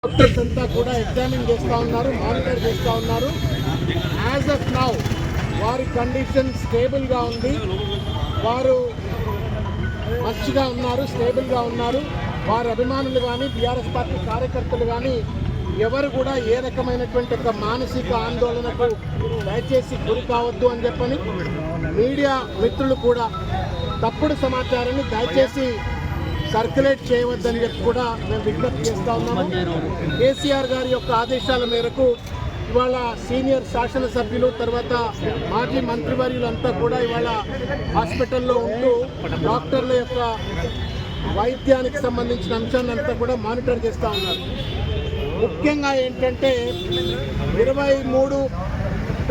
Doctors అంతా కూడా examine చేస్తూ ఉన్నారు, మానిటర్ చేస్తూ ఉన్నారు. యాజ్ ఆఫ్ నౌ వారి కండిషన్ స్టేబుల్గా ఉంది, వారు మంచిగా ఉన్నారు, స్టేబుల్గా ఉన్నారు. వారి అభిమానులు కానీ బీఆర్ఎస్ పార్టీ కార్యకర్తలు కానీ ఎవరు కూడా ఏ రకమైనటువంటి ఒక మానసిక ఆందోళనకు దయచేసి గురి కావద్దు అని చెప్పని మీడియా మిత్రులు కూడా తప్పుడు సమాచారాన్ని దయచేసి సర్క్యులేట్ చేయవద్దని చెప్పి కూడా మేము విజ్ఞప్తి చేస్తూ ఉన్నాము. కేసీఆర్ గారి యొక్క ఆదేశాల మేరకు ఇవాళ సీనియర్ శాసనసభ్యులు తర్వాత మాజీ మంత్రివర్యులంతా కూడా ఇవాళ హాస్పిటల్లో ఉంటూ డాక్టర్ల యొక్క వైద్యానికి సంబంధించిన అంశాన్ని అంతా కూడా మానిటర్ చేస్తూ ఉన్నారు. ముఖ్యంగా ఏంటంటే 23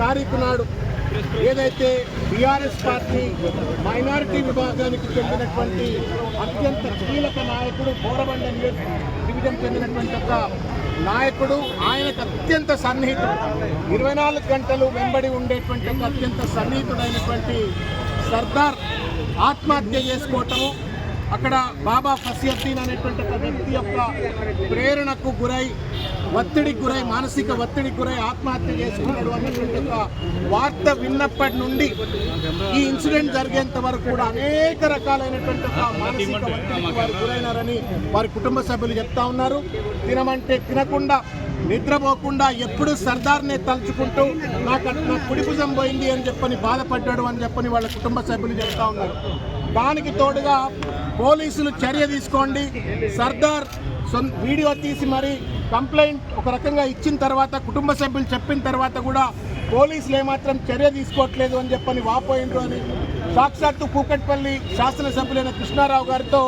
తారీఖు నాడు ఏదైతే బీఆర్ఎస్ పార్టీ మైనారిటీ విభాగానికి చెందినటువంటి అత్యంత కీలక నాయకుడు బోరబండ డివిజన్ చెందినటువంటి ఒక నాయకుడు, ఆయనకు అత్యంత సన్నిహితుడు 24 గంటలు వెంబడి ఉండేటువంటి ఒక అత్యంత సన్నిహితుడైనటువంటి సర్దార్ ఆత్మహత్య చేసుకోవటము, అక్కడ బాబా ఫసియుద్దీన్ అనేటువంటి ఒక వ్యక్తి యొక్క ప్రేరణకు గురై ఒత్తిడికి గురై మానసిక ఒత్తిడికి గురై ఆత్మహత్య చేసుకున్నాడు అన్నటువంటి ఒక వార్త విన్నప్పటి నుండి ఈ ఇన్సిడెంట్ జరిగేంత వరకు కూడా అనేక రకాలైనటువంటి ఒక మానసిక ఒత్తిడికి వారు గురైనారని వారి కుటుంబ సభ్యులు చెప్తా ఉన్నారు. తినమంటే తినకుండా, నిద్రపోకుండా ఎప్పుడు సర్దార్నే తలుచుకుంటూ నా కుడి భుజం పోయింది అని చెప్పని బాధపడ్డాడు అని చెప్పని వాళ్ళ కుటుంబ సభ్యులు చెప్తా ఉన్నారు. దానికి తోడుగా పోలీసులు చర్య తీసుకోండి, సర్దార్ వీడియో తీసి మరి కంప్లైంట్ ఒక రకంగా ఇచ్చిన తర్వాత కుటుంబ సభ్యులు చెప్పిన తర్వాత కూడా పోలీసులు ఏమాత్రం చర్య తీసుకోవట్లేదు అని చెప్పని వాపోయిండ్రు అని సాక్షాత్తు కూకట్పల్లి శాసనసభ్యులైన కృష్ణారావు గారితో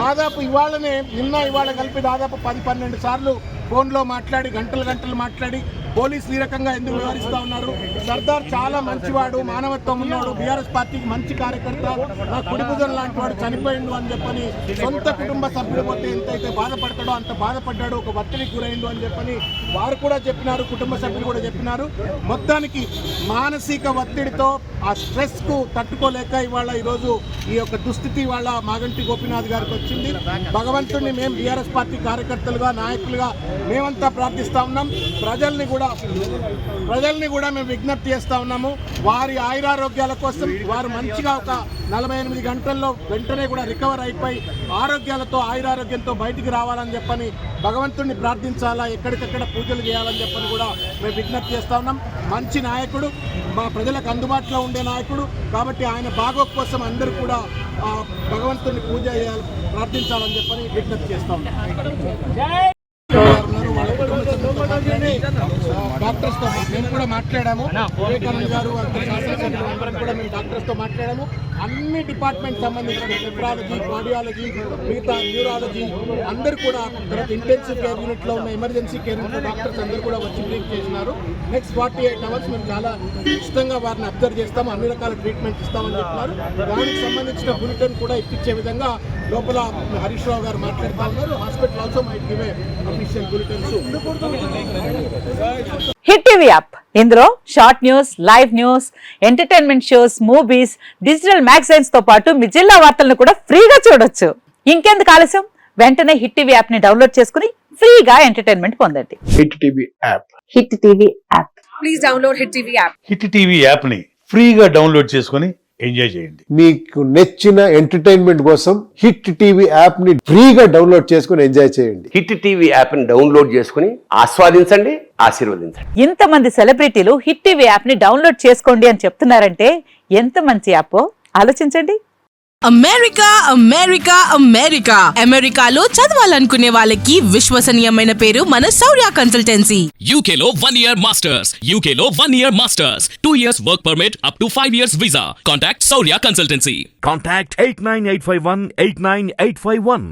దాదాపు ఇవాళ కలిపి దాదాపు 10-12 సార్లు ఫోన్లో మాట్లాడి గంటలు మాట్లాడి పోలీసులు ఈ రకంగా ఎందుకు వ్యవహరిస్తూ ఉన్నారు. సర్దార్ చాలా మంచివాడు, మానవత్వం ఉన్నాడు, బీఆర్ఎస్ పార్టీకి మంచి కార్యకర్త, నా కుడిభుజం లాంటి వాడు చనిపోయిండు అని చెప్పని సొంత కుటుంబ సభ్యులు పోతే ఎంతైతే బాధపడతాడో అంత బాధపడ్డాడు, ఒక ఒత్తిడికి గురైండు అని చెప్పని వారు కూడా చెప్పినారు, కుటుంబ సభ్యులు కూడా చెప్పినారు. మొత్తానికి మానసిక ఒత్తిడితో ఆ స్ట్రెస్కు తట్టుకోలేక ఇవాళ ఈరోజు ఈ యొక్క దుస్థితి వాళ్ళ మాగంటి గోపీనాథ్ గారికి వచ్చింది. భగవంతుడిని మేము బీఆర్ఎస్ పార్టీ కార్యకర్తలుగా నాయకులుగా మేమంతా ప్రార్థిస్తూ ఉన్నాం. ప్రజల్ని కూడా మేము విజ్ఞప్తి చేస్తూ ఉన్నాము. వారి ఆయురారోగ్యాల కోసం వారు మంచిగా ఒక 48 గంటల్లో వెంటనే కూడా రికవర్ అయిపోయి ఆయురారోగ్యంతో బయటికి రావాలని చెప్పని భగవంతుడిని ప్రార్థించాలా, ఎక్కడికక్కడ పూజలు చేయాలని చెప్పని కూడా మేము విజ్ఞప్తి చేస్తూ ఉన్నాం. మంచి నాయకుడు, మా ప్రజలకు అందుబాటులో ఉండే నాయకుడు కాబట్టి ఆయన బాగోగు కోసం అందరూ కూడా భగవంతుడిని పూజ చేయాలి, ప్రార్థించాలని చెప్పని విజ్ఞప్తి చేస్తూ ఉన్నాం. డాక్టర్స్తో మేము కూడా మాట్లాడాము, వివేకానంద గారు శాసనసభ్యులందరం కూడా మేము డాక్టర్స్తో మాట్లాడాము. అన్ని డిపార్ట్మెంట్ సంబంధించిన నెఫ్రాలజీ, కార్డియాలజీ, మిగతా న్యూరాలజీ అందరూ కూడా, తర్వాత ఇంటెన్సివ్ కేర్ యూనిట్లో ఉన్న ఎమర్జెన్సీ కేర్ యూనిట్ డాక్టర్స్ అందరూ కూడా వచ్చి బ్రీఫ్ చేసినారు. నెక్స్ట్ 48 అవర్స్ మేము చాలా ఇష్టంగా వారిని అబ్జర్వ్ చేస్తాము, అన్ని రకాల ట్రీట్మెంట్ ఇస్తామని చెప్తున్నారు. దానికి సంబంధించిన బులెటిన్ కూడా ఇప్పించే విధంగా లోపల హరీష్ రావు గారు మాట్లాడుతూ ఉన్నారు. Hospital also might give a official bulletins. Hit TV app, ఇందులో short news, live news, entertainment shows, movies, digital magazines తో పాటు మీ జిల్లా వార్తలను కూడా ఫ్రీగా చూడొచ్చు. ఇంకెందుకు ఆలస్యం, వెంటనే హిట్ టీవీ యాప్ ని డౌన్లోడ్ చేసుకుని ఫ్రీగా ఎంటర్టైన్మెంట్ పొందండి. Hit TV app, hit TV app, please download hit TV app. Hit TV app ని ఫ్రీగా డౌన్లోడ్ చేసుకుని ఎంజాయ్ చేయండి. మీకు నచ్చిన ఎంటర్టైన్మెంట్ కోసం హిట్ టీవీ యాప్ ని ఫ్రీగా డౌన్లోడ్ చేసుకుని ఎంజాయ్ చేయండి. హిట్ టీవీ యాప్ ని డౌన్లోడ్ చేసుకుని ఆస్వాదించండి, ఆశీర్వదించండి. ఇంతమంది సెలబ్రిటీలు హిట్ టీవీ యాప్ ని డౌన్లోడ్ చేసుకోండి అని చెప్తున్నారంటే ఎంత మంచి యాప్ ఆలోచించండి. అమెరికాలో చదవాలనుకునే వాళ్ళకి విశ్వసనీయమైన పేరు మన శౌర్య కన్సల్టెన్సీ. UK లో 1 year masters, UK లో 1 year masters, 2 years work permit up to 5 years visa. Contact Saurya Consultancy. Contact 89851 89851.